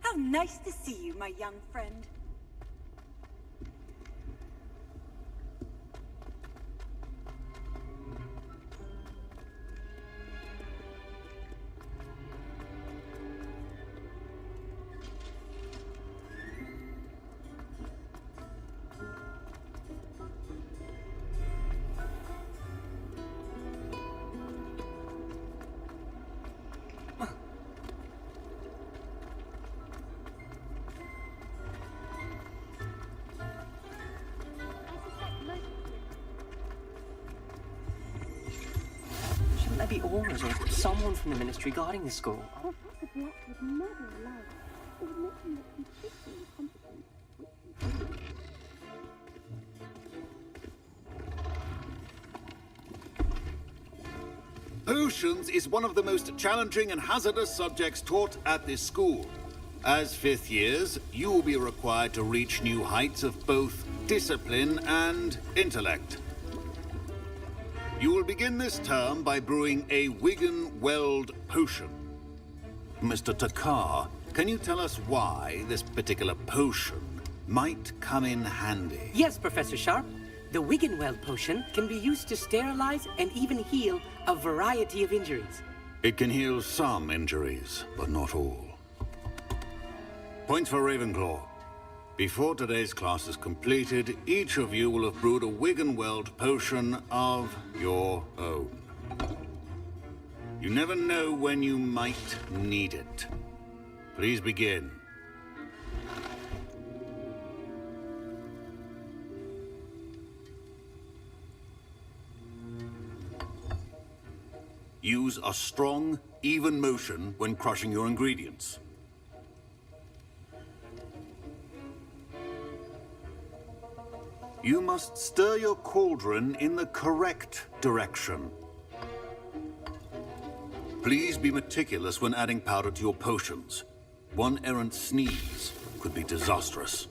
[SPEAKER 5] How nice to see you, my young friend.
[SPEAKER 14] Shouldn't there be aurors or someone from the ministry guarding the school?
[SPEAKER 10] Professor Black would never allow it. It would make him look completely incompetent.
[SPEAKER 15] Potions is one of the most challenging and hazardous subjects taught at this school. As fifth years, you will be required to reach new heights of both discipline and intellect. You will begin this term by brewing a Wigan-Weld potion. Mr. Takar, can you tell us why this particular potion might come in handy?
[SPEAKER 16] Yes, Professor Sharp. The Wigan-Weld potion can be used to sterilize and even heal a variety of injuries.
[SPEAKER 15] It can heal some injuries, but not all. Points for Ravenclaw. Before today's class is completed, each of you will have brewed a Wigan-Weld potion of your own. You never know when you might need it. Please begin. Use a strong, even motion when crushing your ingredients. You must stir your cauldron in the correct direction. Please be meticulous when adding powder to your potions. One errant sneeze could be disastrous.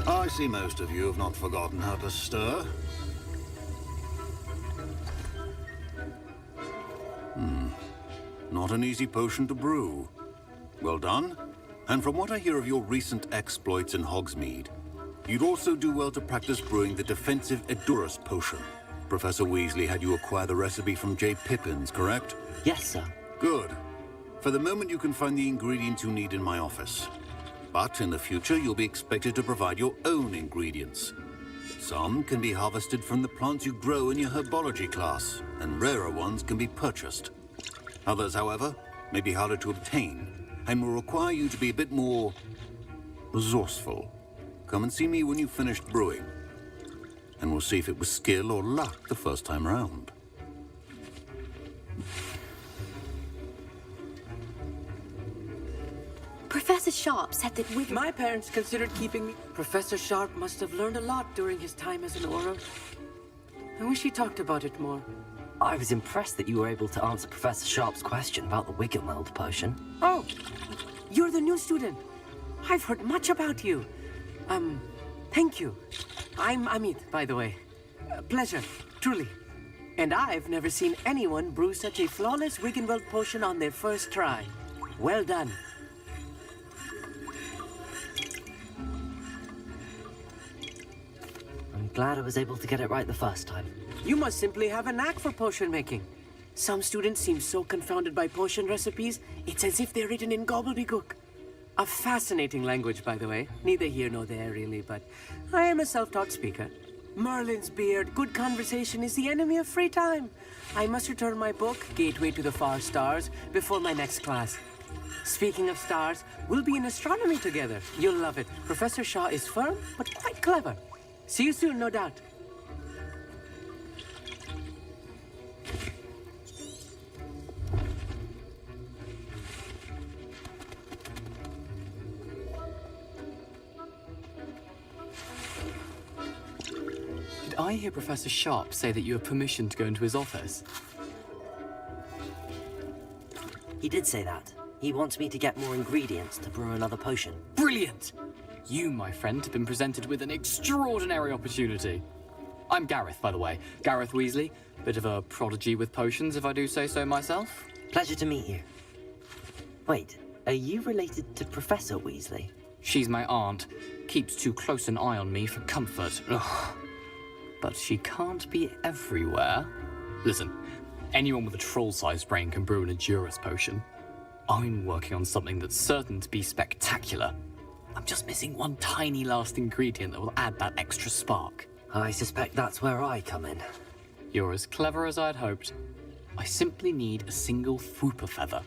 [SPEAKER 15] I see most of you have not forgotten how to stir. Not an easy potion to brew. Well done. And from what I hear of your recent exploits in Hogsmeade, you'd also do well to practice brewing the defensive Edurus potion. Professor Weasley had you acquire the recipe from J. Pippin's, correct?
[SPEAKER 7] Yes, sir.
[SPEAKER 15] Good. For the moment, you can find the ingredients you need in my office. But in the future, you'll be expected to provide your own ingredients. Some can be harvested from the plants you grow in your herbology class, and rarer ones can be purchased. Others, however, may be harder to obtain, and will require you to be a bit more resourceful. Come and see me when you've finished brewing, and we'll see if it was skill or luck the first time round.
[SPEAKER 12] Professor Sharp said that with
[SPEAKER 16] My parents considered keeping me. Professor Sharp must have learned a lot during his time as an Auror. I wish he talked about it more.
[SPEAKER 7] I was impressed that you were able to answer Professor Sharp's question about the Wiggenweld potion.
[SPEAKER 16] Oh, you're the new student. I've heard much about you. Thank you. I'm Amit, by the way. Pleasure, truly. And I've never seen anyone brew such a flawless Wiggenweld potion on their first try. Well done.
[SPEAKER 7] I'm glad I was able to get it right the first time.
[SPEAKER 16] You must simply have a knack for potion making. Some students seem so confounded by potion recipes, it's as if they're written in gobbledygook. A fascinating language, by the way. Neither here nor there, really, but I am a self-taught speaker. Merlin's beard, good conversation is the enemy of free time. I must return my book, Gateway to the Far Stars, before my next class. Speaking of stars, we'll be in astronomy together. You'll love it. Professor Shaw is firm, but quite clever. See you soon, no doubt.
[SPEAKER 14] Did I hear Professor Sharp say that you have permission to go into his office?
[SPEAKER 7] He did say that. He wants me to get more ingredients to brew another potion.
[SPEAKER 14] Brilliant! You, my friend, have been presented with an extraordinary opportunity. I'm Gareth, by the way. Gareth Weasley. Bit of a prodigy with potions, if I do say so myself.
[SPEAKER 7] Pleasure to meet you. Wait, are you related to Professor Weasley?
[SPEAKER 14] She's my aunt. Keeps too close an eye on me for comfort. Ugh. But she can't be everywhere. Listen, anyone with a troll-sized brain can brew an Edurus potion. I'm working on something that's certain to be spectacular. I'm just missing one tiny last ingredient that will add that extra spark.
[SPEAKER 7] I suspect that's where I come in.
[SPEAKER 14] You're as clever as I'd hoped. I simply need a single Fwooper feather.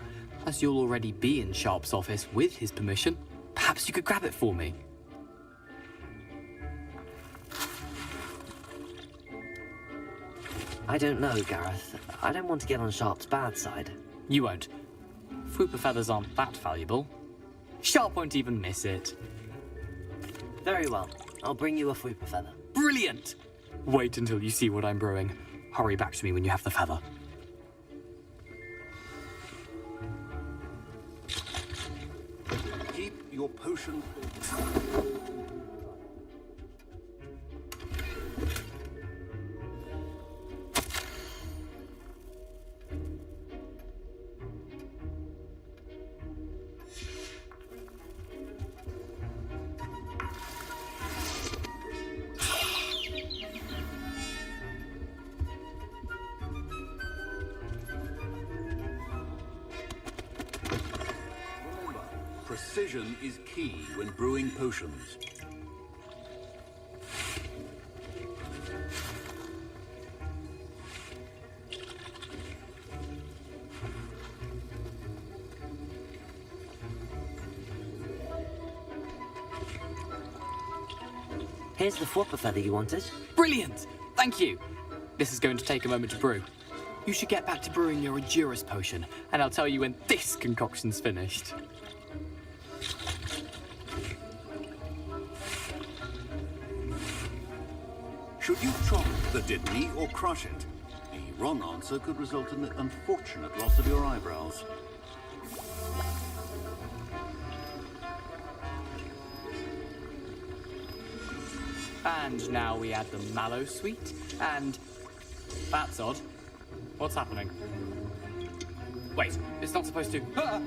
[SPEAKER 14] As you'll already be in Sharp's office with his permission, perhaps you could grab it for me.
[SPEAKER 7] I don't know, Gareth. I don't want to get on Sharp's bad side.
[SPEAKER 14] You won't. Fwooper feathers aren't that valuable. Sharp won't even miss it.
[SPEAKER 7] Very well. I'll bring you a Fwooper feather.
[SPEAKER 14] Brilliant! Wait until you see what I'm brewing. Hurry back to me when you have the feather.
[SPEAKER 15] Keep your potion. Precision is key when brewing potions.
[SPEAKER 7] Here's the flopper feather you wanted.
[SPEAKER 14] Brilliant! Thank you! This is going to take a moment to brew. You should get back to brewing your Endurus potion, and I'll tell you when this concoction's finished.
[SPEAKER 15] Should you chop the Didney or crush it? The wrong answer could result in the unfortunate loss of your eyebrows.
[SPEAKER 14] And now we add the mallow sweet, and... That's odd. What's happening? Wait, it's not supposed to... Ah!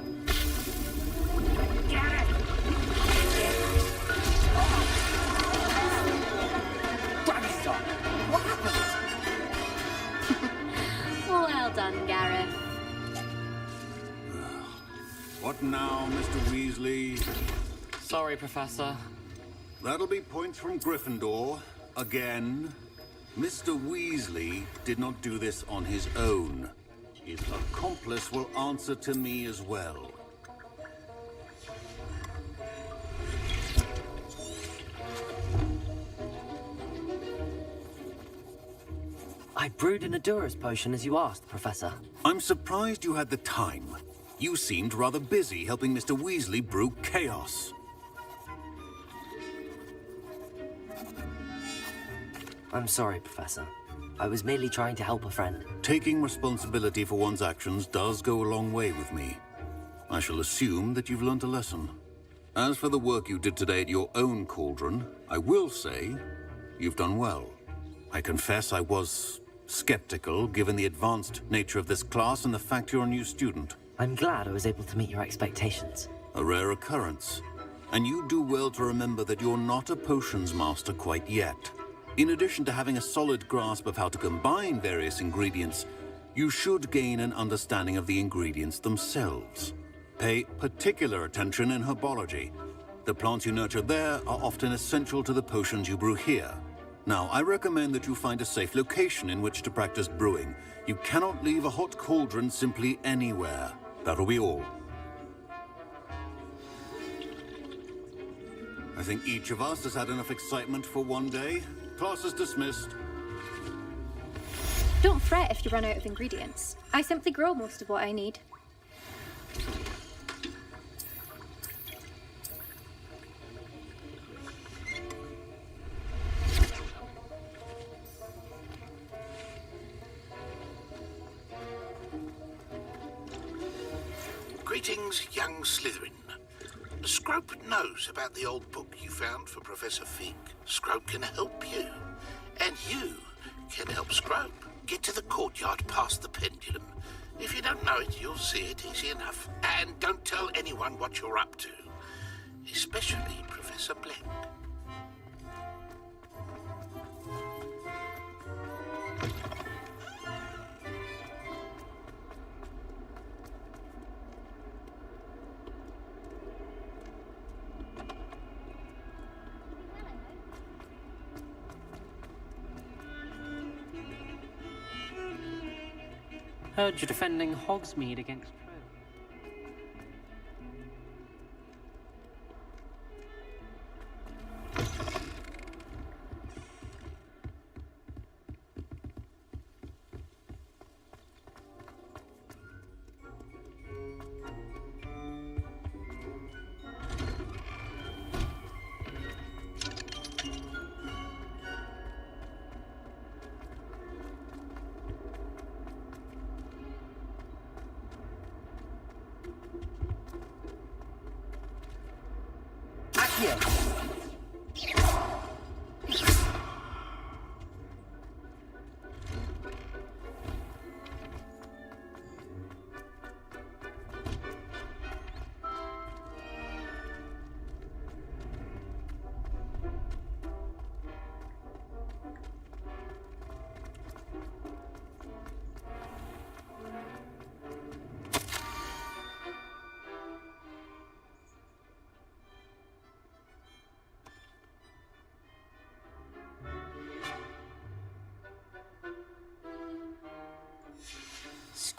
[SPEAKER 14] Dragonstone! What happened?
[SPEAKER 12] Well done, Gareth.
[SPEAKER 15] What now, Mr. Weasley?
[SPEAKER 14] Sorry, Professor.
[SPEAKER 15] That'll be points from Gryffindor. Again. Mr. Weasley did not do this on his own. His accomplice will answer to me as well.
[SPEAKER 7] I brewed an Endurus potion as you asked, Professor.
[SPEAKER 15] I'm surprised you had the time. You seemed rather busy helping Mr. Weasley brew chaos.
[SPEAKER 7] I'm sorry, Professor. I was merely trying to help a friend.
[SPEAKER 15] Taking responsibility for one's actions does go a long way with me. I shall assume that you've learnt a lesson. As for the work you did today at your own cauldron, I will say you've done well. I confess I was skeptical, given the advanced nature of this class and the fact you're a new student.
[SPEAKER 7] I'm glad I was able to meet your expectations.
[SPEAKER 15] A rare occurrence. And you do well to remember that you're not a potions master quite yet. In addition to having a solid grasp of how to combine various ingredients, you should gain an understanding of the ingredients themselves. Pay particular attention in herbology. The plants you nurture there are often essential to the potions you brew here. Now, I recommend that you find a safe location in which to practice brewing. You cannot leave a hot cauldron simply anywhere. That'll be all. I think each of us has had enough excitement for one day. Class is dismissed.
[SPEAKER 12] Don't fret if you run out of ingredients. I simply grow most of what I need.
[SPEAKER 17] Greetings, young Slytherin. Scrope knows about the old book you found for Professor Fig. Scrope can help you. And you can help Scrope. Get to the courtyard past the pendulum. If you don't know it, you'll see it easy enough. And don't tell anyone what you're up to. Especially Professor Blank.
[SPEAKER 16] Heard you're defending Hogsmeade against True.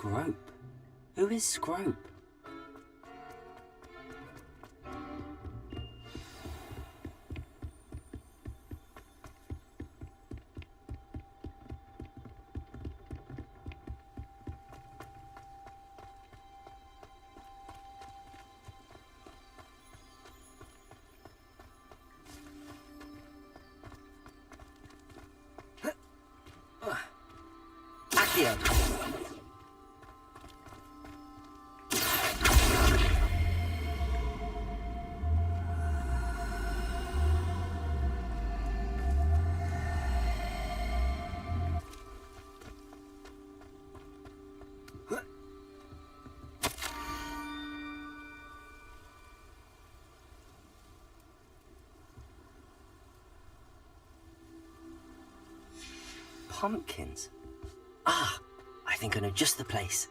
[SPEAKER 7] Scrope? Who is Scrope? Accio. Pumpkins? Ah, I think I know just the place.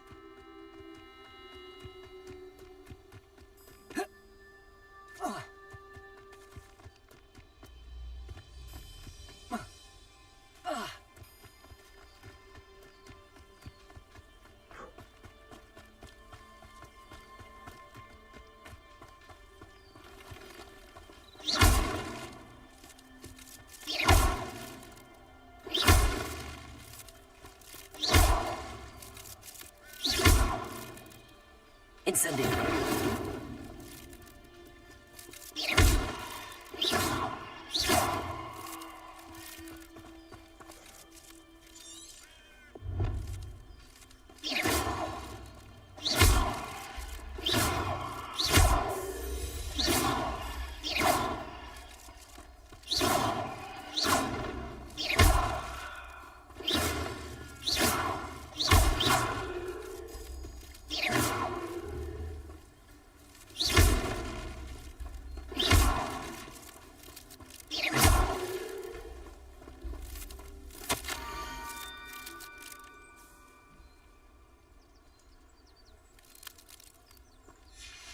[SPEAKER 7] Incendio.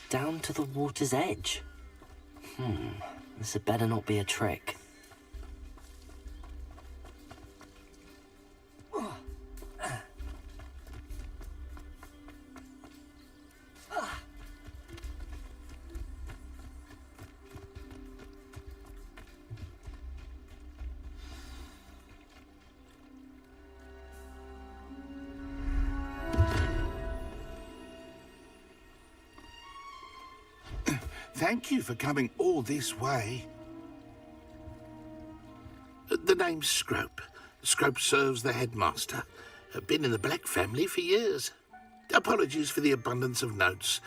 [SPEAKER 7] Down to the water's edge. This had better not be a trick.
[SPEAKER 17] Thank you for coming all this way. The name's Scrope. Scrope serves the headmaster. Been in the Black family for years. Apologies for the abundance of notes.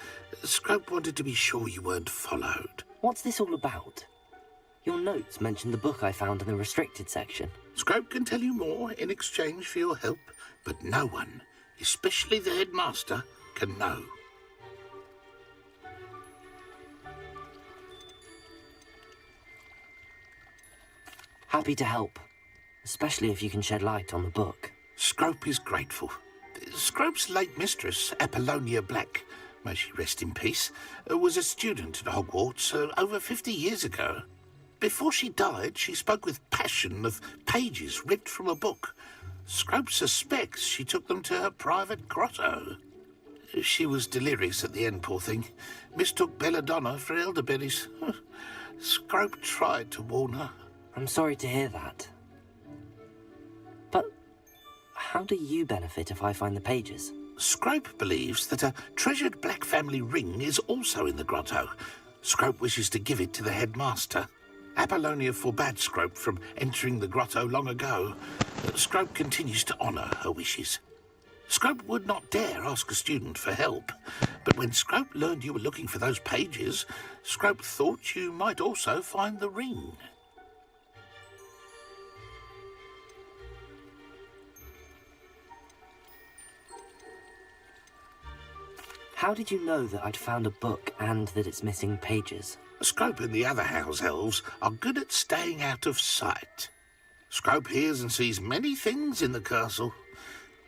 [SPEAKER 17] Scrope wanted to be sure you weren't followed.
[SPEAKER 7] What's this all about? Your notes mentioned the book I found in the restricted section.
[SPEAKER 17] Scrope can tell you more in exchange for your help, but no one, especially the headmaster, can know.
[SPEAKER 7] Happy to help, especially if you can shed light on the book.
[SPEAKER 17] Scrope is grateful. Scrope's late mistress, Apollonia Black, may she rest in peace, was a student at Hogwarts over 50 years ago. Before she died, she spoke with passion of pages ripped from a book. Scrope suspects she took them to her private grotto. She was delirious at the end, poor thing. Mistook belladonna for elderberries. Scrope tried to warn her.
[SPEAKER 7] I'm sorry to hear that. But how do you benefit if I find the pages?
[SPEAKER 17] Scrope believes that a treasured Black family ring is also in the grotto. Scrope wishes to give it to the headmaster. Apollonia forbade Scrope from entering the grotto long ago. Scrope continues to honour her wishes. Scrope would not dare ask a student for help, but when Scrope learned you were looking for those pages, Scrope thought you might also find the ring.
[SPEAKER 7] How did you know that I'd found a book and that it's missing pages?
[SPEAKER 17] Scrope and the other house elves are good at staying out of sight. Scrope hears and sees many things in the castle.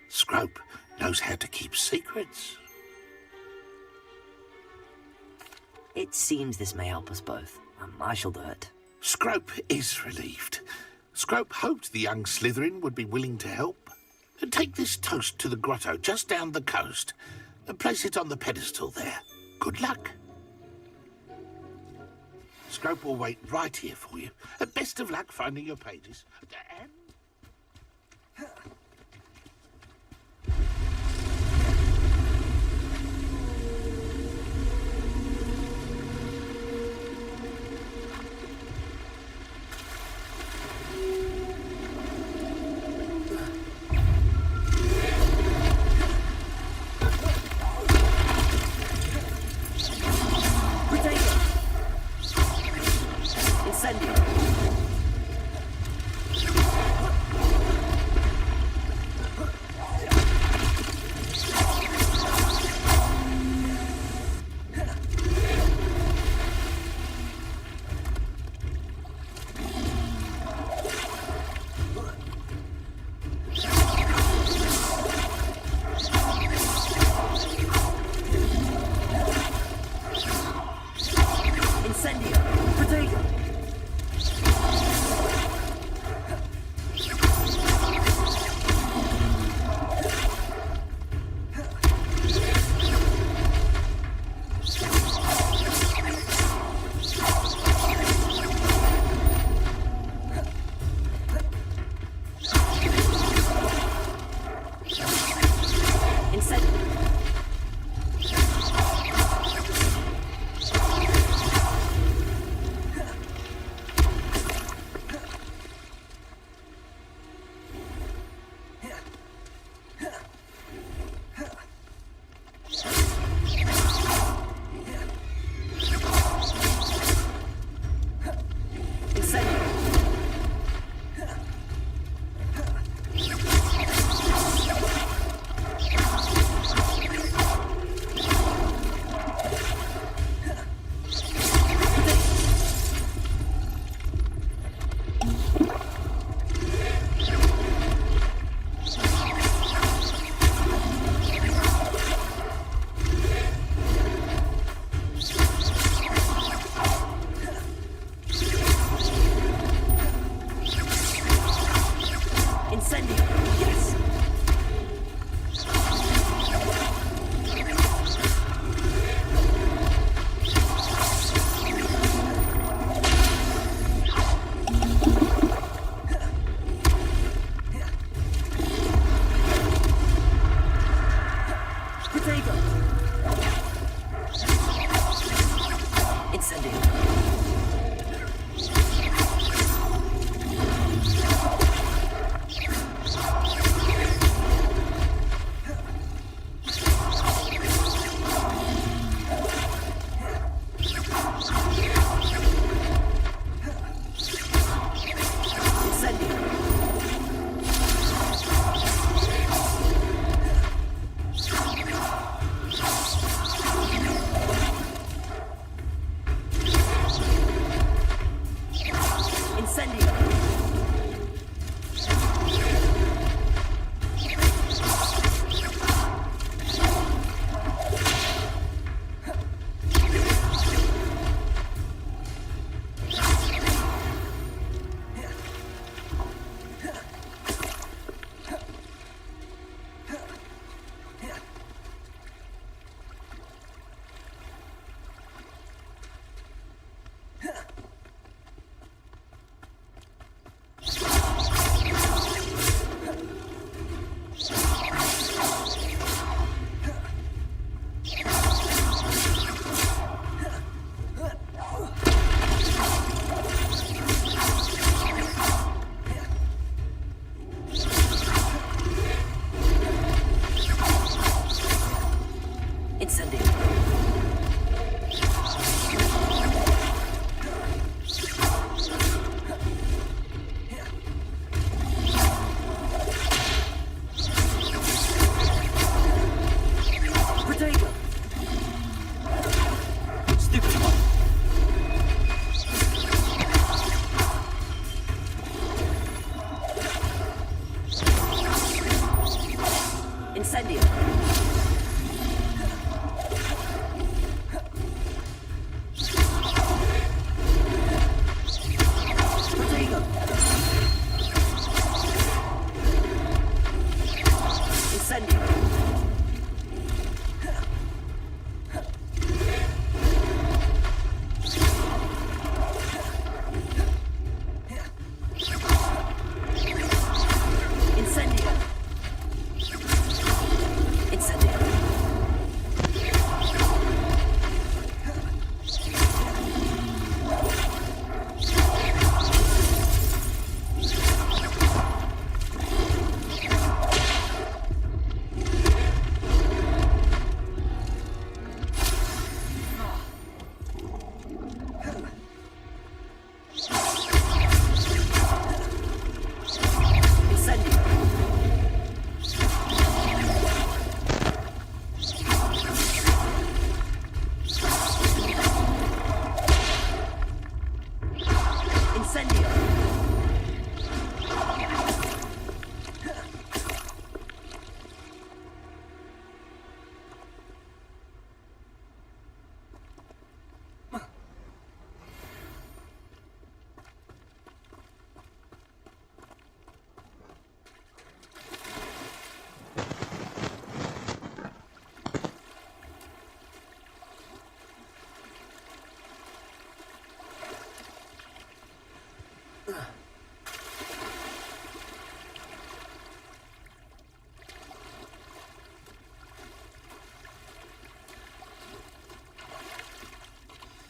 [SPEAKER 17] Scrope knows how to keep secrets.
[SPEAKER 7] It seems this may help us both. I shall do it.
[SPEAKER 17] Scrope is relieved. Scrope hoped the young Slytherin would be willing to help. Take this toast to the grotto just down the coast and place it on the pedestal there. Good luck. Scrope will wait right here for you. Best of luck finding your pages. And...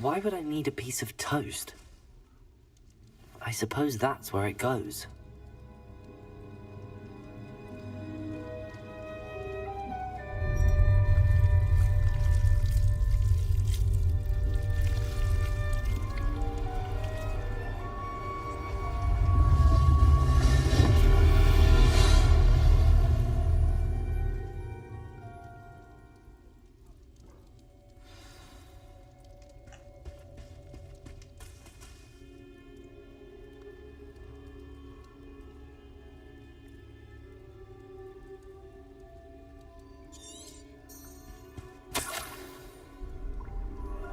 [SPEAKER 7] Why would I need a piece of toast? I suppose that's where it goes.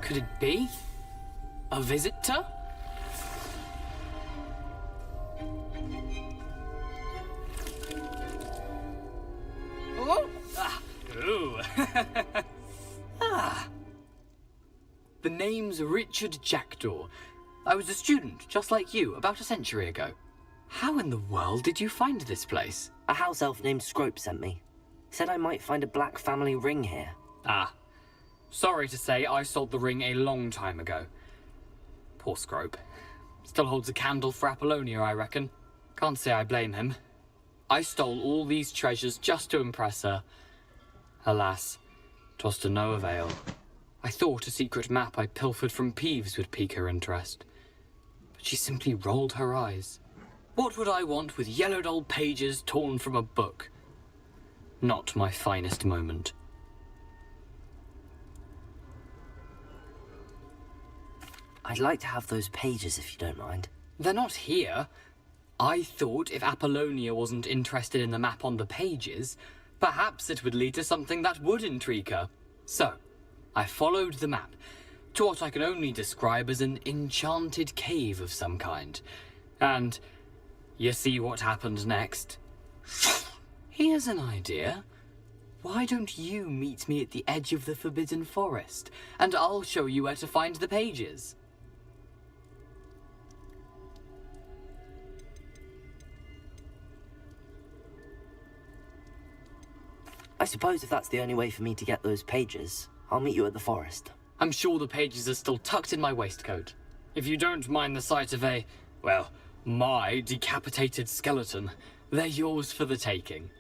[SPEAKER 18] Could it be? A visitor? Oh! Ah! Ooh! Ah! The name's Richard Jackdaw. I was a student, just like you, about a century ago. How in the world did you find this place?
[SPEAKER 7] A house elf named Scrope sent me. Said I might find a black family ring here.
[SPEAKER 18] Ah. Sorry to say, I sold the ring a long time ago. Poor Scrope. Still holds a candle for Apollonia, I reckon. Can't say I blame him. I stole all these treasures just to impress her. Alas, 'twas to no avail. I thought a secret map I pilfered from Peeves would pique her interest. But she simply rolled her eyes. What would I want with yellowed old pages torn from a book? Not my finest moment.
[SPEAKER 7] I'd like to have those pages if you don't mind.
[SPEAKER 18] They're not here. I thought if Apollonia wasn't interested in the map on the pages, perhaps it would lead to something that would intrigue her. So, I followed the map to what I can only describe as an enchanted cave of some kind. And you see what happened next? Here's an idea. Why don't you meet me at the edge of the Forbidden Forest, and I'll show you where to find the pages.
[SPEAKER 7] I suppose if that's the only way for me to get those pages, I'll meet you at the forest.
[SPEAKER 18] I'm sure the pages are still tucked in my waistcoat. If you don't mind the sight of my decapitated skeleton, they're yours for the taking.